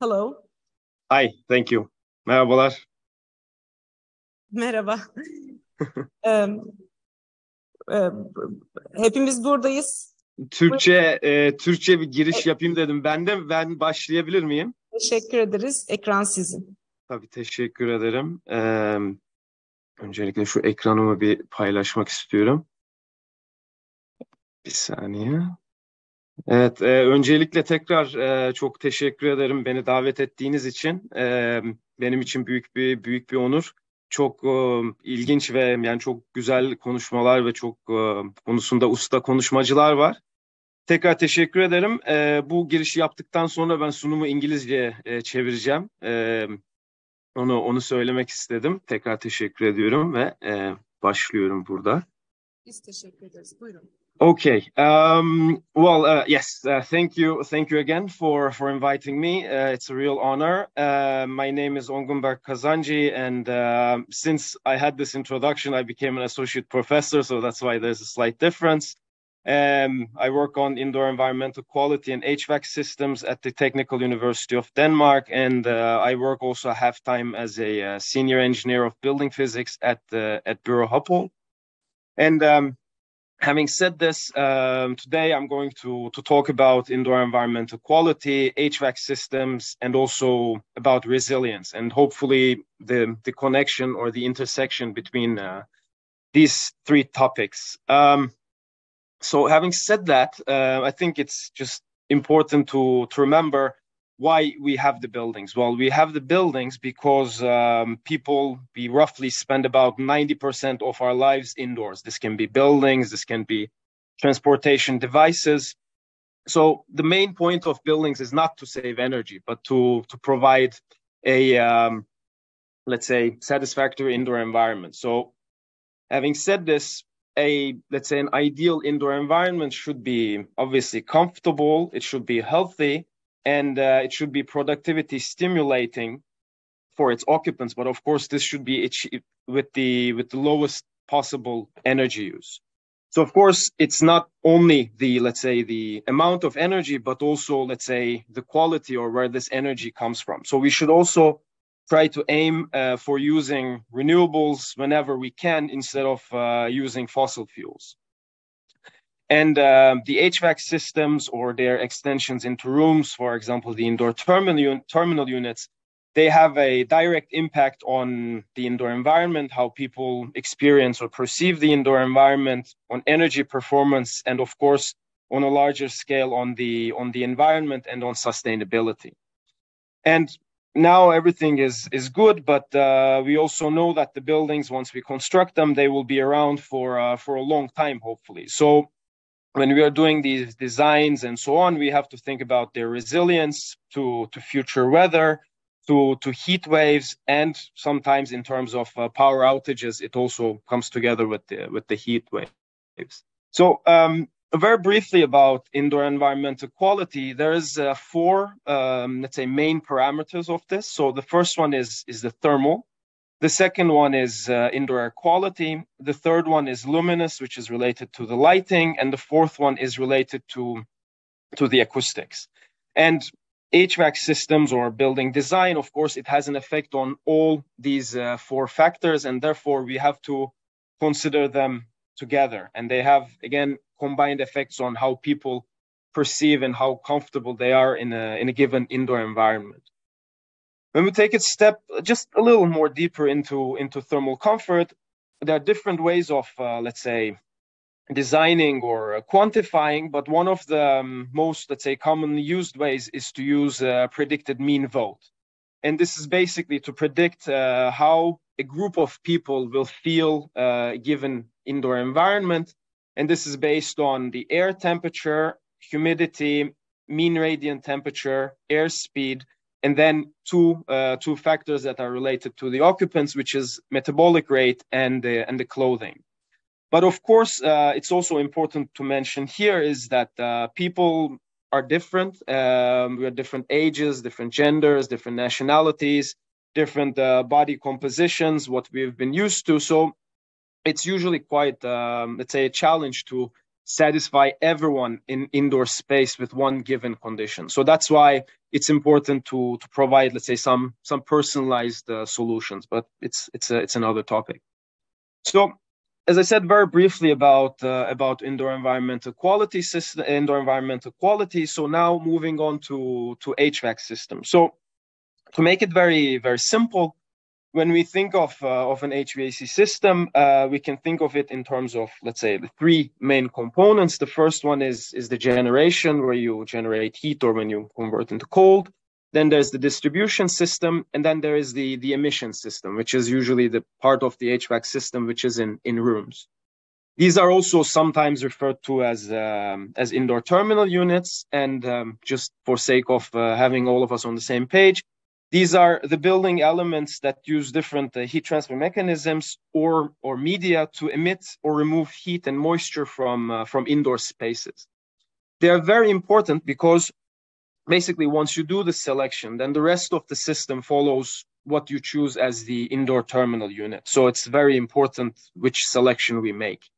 Hello. Hi, thank you. Merhabalar. Merhaba. Em, Hepimiz buradayız. Türkçe bir giriş yapayım dedim. Ben başlayabilir miyim? Teşekkür ederiz. Ekran sizin. Tabii teşekkür ederim. Öncelikle şu ekranımı bir paylaşmak istiyorum. Bir saniye. Evet, öncelikle tekrar çok teşekkür ederim beni davet ettiğiniz için. Benim için büyük bir onur. Çok ilginç ve yani çok güzel konuşmalar ve çok konusunda usta konuşmacılar var. Tekrar teşekkür ederim. Bu girişi yaptıktan sonra ben sunumu İngilizceye çevireceğim. Onu söylemek istedim. Tekrar teşekkür ediyorum ve başlıyorum burada. Biz teşekkür ederiz. Buyurun. Okay. Yes. Thank you again for inviting me. It's a real honor. My name is Ongun Berk KAZANCI, and since I had this introduction, I became an associate professor, so that's why there's a slight difference. I work on indoor environmental quality and HVAC systems at the Technical University of Denmark, and I work also half-time as a senior engineer of building physics at Bureau Huppel. And having said this, today I'm going to talk about indoor environmental quality, HVAC systems, and also about resilience, and hopefully the connection or the intersection between these three topics. So having said that, I think it's just important to remember why we have the buildings. Well, we have the buildings because we roughly spend about 90% of our lives indoors. This can be buildings, this can be transportation devices. So the main point of buildings is not to save energy, but to provide a, let's say, satisfactory indoor environment. So having said this, let's say an ideal indoor environment should be obviously comfortable, it should be healthy, and it should be productivity stimulating for its occupants. But of course, this should be achieved with the lowest possible energy use. So of course, it's not only the amount of energy, but also, let's say, the quality or where this energy comes from. So we should also try to aim for using renewables whenever we can instead of using fossil fuels. And the HVAC systems or their extensions into rooms, for example, the indoor terminal units, they have a direct impact on the indoor environment, how people experience or perceive the indoor environment, on energy performance, and of course, on a larger scale on the environment and on sustainability. And now everything is good, but we also know that the buildings, once we construct them, they will be around for a long time, hopefully. So when we are doing these designs and so on, we have to think about their resilience to future weather, to heat waves, and sometimes in terms of power outages, it also comes together with the heat waves. So very briefly about indoor environmental quality, there is four, let's say, main parameters of this. So the first one is the thermal. The second one is indoor air quality. The third one is luminous, which is related to the lighting. And the fourth one is related to the acoustics. And HVAC systems or building design, of course, it has an effect on all these four factors. And therefore, we have to consider them together. And they have, again, combined effects on how people perceive and how comfortable they are in a given indoor environment. When we take a step just a little more deeper into thermal comfort, there are different ways of, let's say, designing or quantifying, but one of the most, let's say, commonly used ways is to use predicted mean vote. And this is basically to predict how a group of people will feel a given indoor environment. And this is based on the air temperature, humidity, mean radiant temperature, airspeed, and then two factors that are related to the occupants, which is metabolic rate and the clothing. But of course, it's also important to mention here is that people are different. We are different ages, different genders, different nationalities, different body compositions, what we've been used to. So it's usually quite, let's say, a challenge to satisfy everyone in indoor space with one given condition. So that's why it's important to provide, let's say, some personalized solutions. But it's another topic. So, as I said very briefly about indoor environmental quality system, indoor environmental quality. So now moving on to HVAC systems. So to make it very, very simple, when we think of an HVAC system, we can think of it in terms of, let's say, the three main components. The first one is the generation, where you generate heat or when you convert into cold. Then there's the distribution system, and then there is the emission system, which is usually the part of the HVAC system which is in rooms. These are also sometimes referred to as indoor terminal units. And just for sake of having all of us on the same page, these are the building elements that use different heat transfer mechanisms or media to emit or remove heat and moisture from indoor spaces. They are very important because basically, once you do the selection, then the rest of the system follows what you choose as the indoor terminal unit. So it's very important which selection we make.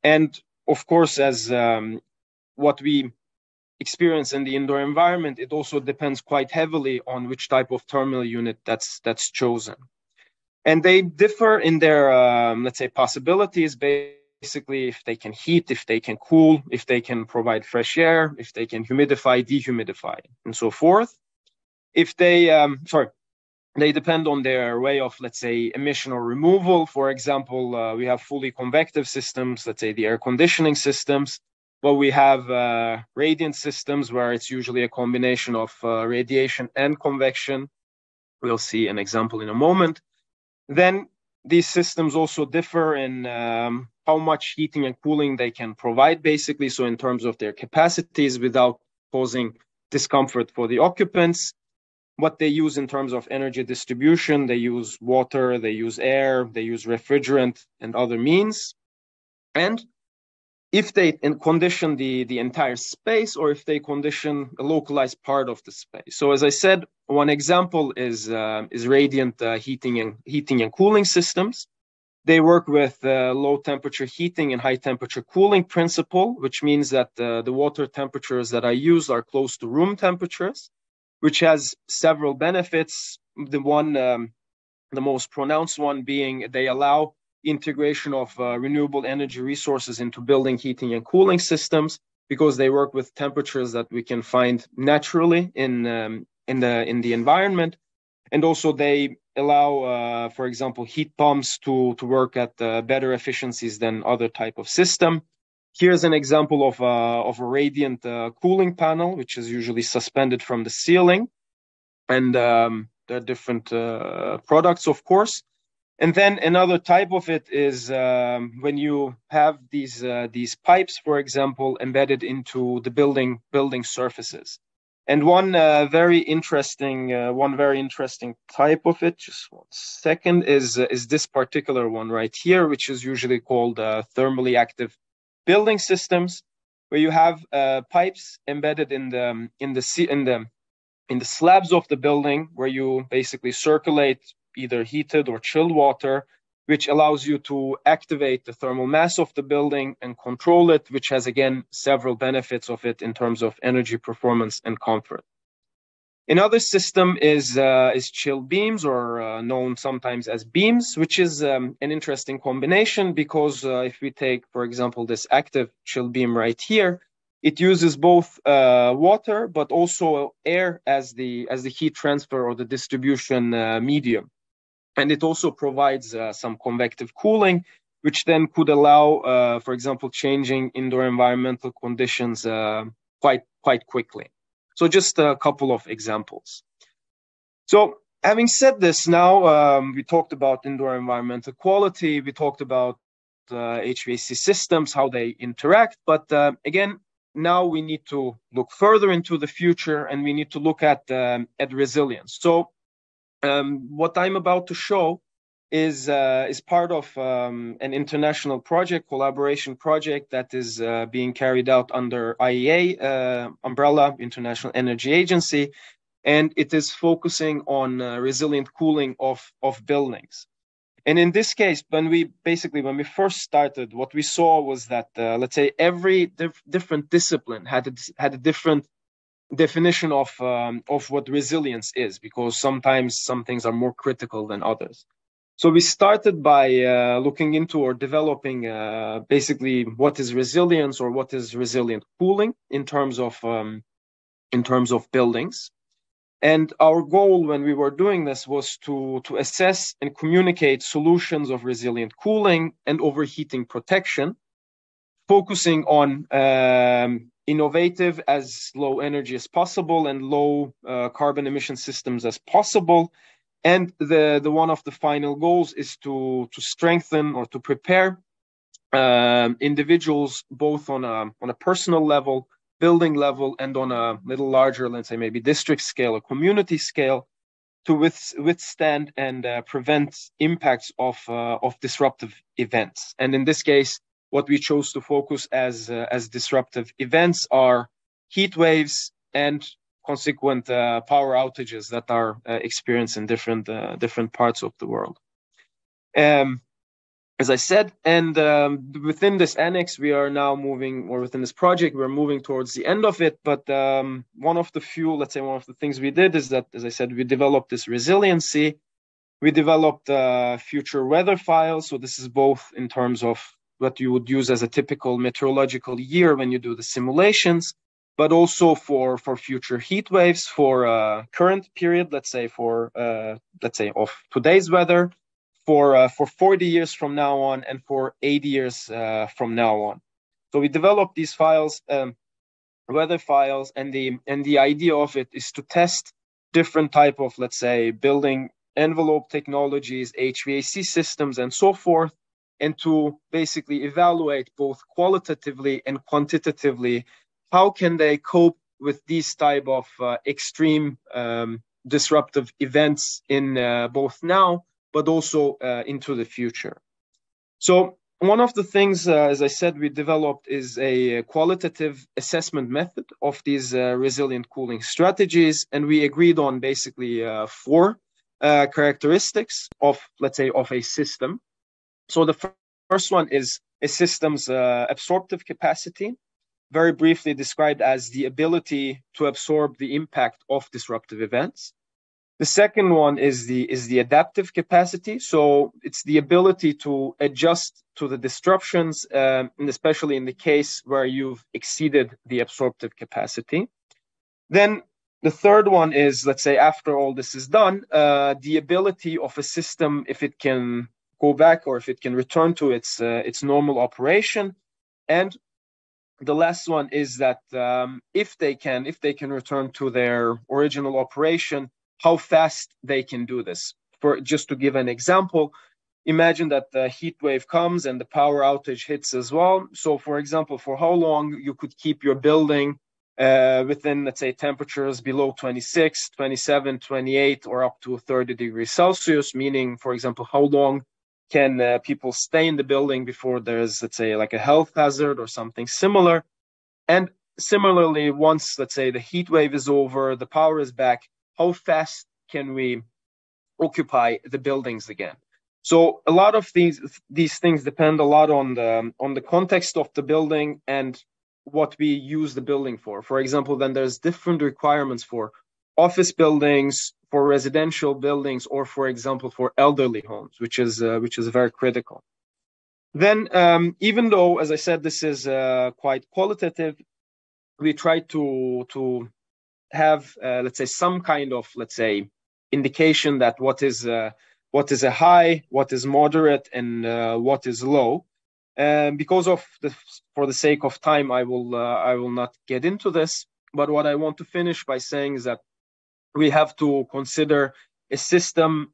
And of course, as what we experience in the indoor environment, it also depends quite heavily on which type of terminal unit that's chosen. And they differ in their, let's say, possibilities. Basically, if they can heat, if they can cool, if they can provide fresh air, if they can humidify, dehumidify, and so forth. If they, they depend on their way of, let's say, emission or removal. For example, we have fully convective systems, let's say the air conditioning systems. Well, we have radiant systems where it's usually a combination of radiation and convection. We'll see an example in a moment. Then these systems also differ in how much heating and cooling they can provide, basically. So in terms of their capacities without causing discomfort for the occupants. What they use in terms of energy distribution, they use water, they use air, they use refrigerant and other means. And if they condition the entire space, or if they condition a localized part of the space. So as I said, one example is radiant heating and cooling systems. They work with low temperature heating and high temperature cooling principle, which means that the water temperatures that are used are close to room temperatures, which has several benefits. The most pronounced one being they allow integration of renewable energy resources into building heating and cooling systems, because they work with temperatures that we can find naturally in the environment. And also they allow, for example, heat pumps to work at better efficiencies than other type of system. Here's an example of a radiant cooling panel, which is usually suspended from the ceiling. And there are different products, of course. And then another type of it is when you have these pipes, for example, embedded into the building surfaces. And one very interesting type of it, just one second, is this particular one right here, which is usually called thermally active building systems, where you have pipes embedded in the slabs of the building, where you basically circulate either heated or chilled water, which allows you to activate the thermal mass of the building and control it, which has, again, several benefits of it in terms of energy performance and comfort. Another system is chill beams, or known sometimes as beams, which is an interesting combination because if we take, for example, this active chill beam right here, it uses both water but also air as the heat transfer or the distribution medium. And it also provides some convective cooling, which then could allow, for example, changing indoor environmental conditions quite quickly. So just a couple of examples. So having said this, now we talked about indoor environmental quality. We talked about HVAC systems, how they interact. But again, now we need to look further into the future, and we need to look at resilience. So what I'm about to show is part of an international collaboration project that is being carried out under IEA umbrella, International Energy Agency, and it is focusing on resilient cooling of buildings. And in this case, when we first started, what we saw was that let's say every different discipline had a different definition of what resilience is, because sometimes some things are more critical than others. So we started by looking into or developing basically what is resilience or what is resilient cooling in terms of buildings. And our goal when we were doing this was to assess and communicate solutions of resilient cooling and overheating protection, focusing on innovative as low energy as possible and low carbon emission systems as possible. And the one of the final goals is to strengthen or to prepare individuals both on a personal level, building level, and on a little larger, let's say maybe district scale or community scale, to withstand and prevent impacts of disruptive events. And in this case, what we chose to focus as disruptive events are heat waves and consequent power outages that are experienced in different parts of the world. As I said, and within this annex, we are now moving, or within this project, we're moving towards the end of it. But one of the things we did is that, as I said, we developed this resiliency. We developed future weather files. So this is both in terms of what you would use as a typical meteorological year when you do the simulations, but also for future heat waves, for current period, let's say of today's weather, for 40 years from now on, and for 80 years from now on. So we developed these files, weather files, and the idea of it is to test different type of, let's say, building envelope technologies, HVAC systems, and so forth, and to basically evaluate both qualitatively and quantitatively how can they cope with these type of extreme disruptive events in both now, but also into the future. So one of the things, as I said, we developed is a qualitative assessment method of these resilient cooling strategies, and we agreed on basically 4 characteristics of, let's say, of a system. So the first one is a system's absorptive capacity, very briefly described as the ability to absorb the impact of disruptive events. The second one is the adaptive capacity. So it's the ability to adjust to the disruptions, and especially in the case where you've exceeded the absorptive capacity. Then the third one is, let's say, after all this is done, the ability of a system, if it can go back or if it can return to its normal operation. And the last one is that if they can return to their original operation, how fast they can do this. For just to give an example, imagine that the heat wave comes and the power outage hits as well. So, for example, for how long you could keep your building within, let's say, temperatures below 26, 27, 28, or up to 30 degrees Celsius, meaning, for example, how long can people stay in the building before there's, let's say, like a health hazard or something similar. And similarly, once, let's say, the heat wave is over, the power is back, how fast can we occupy the buildings again? So a lot of these things depend a lot on the context of the building and what we use the building for. For example, then there's different requirements for office buildings, for residential buildings, or for example, for elderly homes, which is very critical. Then, even though, as I said, this is quite qualitative, we try to have, let's say, some kind of, let's say, indication that what is a high, what is moderate, and what is low. Because for the sake of time, I will not get into this. But what I want to finish by saying is that we have to consider a system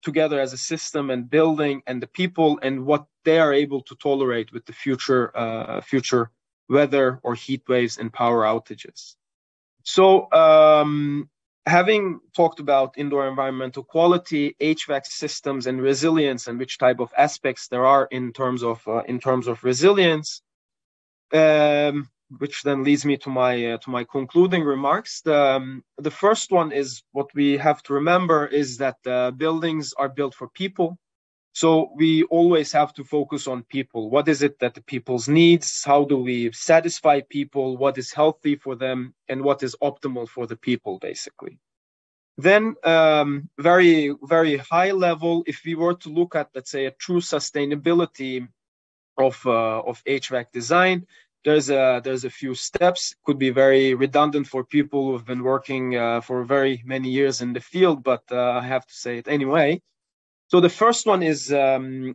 together as a system, and building and the people and what they are able to tolerate with the future weather or heat waves and power outages. So having talked about indoor environmental quality, HVAC systems, and resilience, and which type of aspects there are in terms of resilience, which then leads me to my concluding remarks. The first one is, what we have to remember is that buildings are built for people. So we always have to focus on people. What is it that the people's needs? How do we satisfy people? What is healthy for them? And what is optimal for the people, basically. Then very, very high level, if we were to look at, let's say, a true sustainability of HVAC design, there's a few steps. Could be very redundant for people who have been working for very many years in the field, but I have to say it anyway. So the first one is to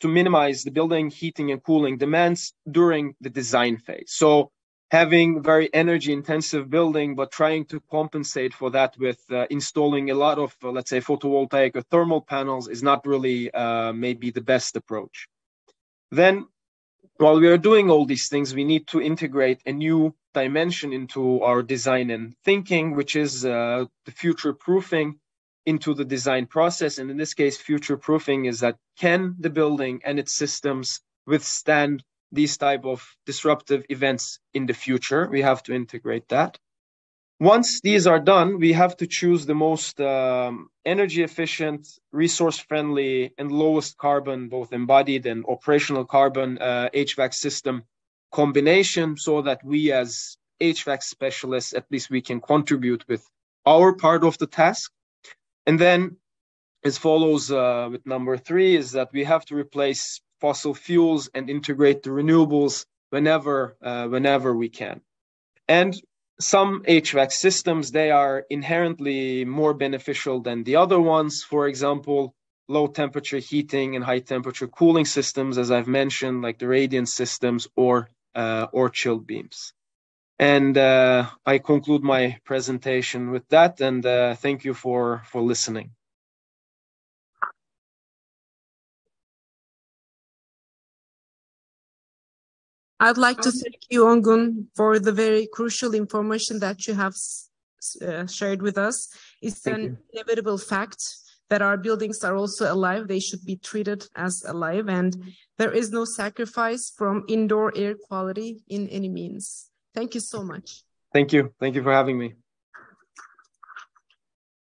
minimize the building heating and cooling demands during the design phase. So having very energy intensive building, but trying to compensate for that with installing a lot of, let's say, photovoltaic or thermal panels is not really maybe the best approach. Then, while we are doing all these things, we need to integrate a new dimension into our design and thinking, which is the future proofing into the design process. And in this case, future proofing is that can the building and its systems withstand these type of disruptive events in the future? We have to integrate that. Once these are done, we have to choose the most energy efficient, resource friendly, and lowest carbon, both embodied and operational carbon HVAC system combination, so that we as HVAC specialists, at least we can contribute with our part of the task. And then as follows with number 3 is that we have to replace fossil fuels and integrate the renewables whenever we can. And some HVAC systems, they are inherently more beneficial than the other ones. For example, low temperature heating and high temperature cooling systems, as I've mentioned, like the radiant systems or chilled beams. And I conclude my presentation with that, and thank you for listening. I'd like to thank you, Ongun, for the very crucial information that you have shared with us. It's an inevitable fact that our buildings are also alive. They should be treated as alive, and there is no sacrifice from indoor air quality in any means. Thank you so much. Thank you. Thank you for having me.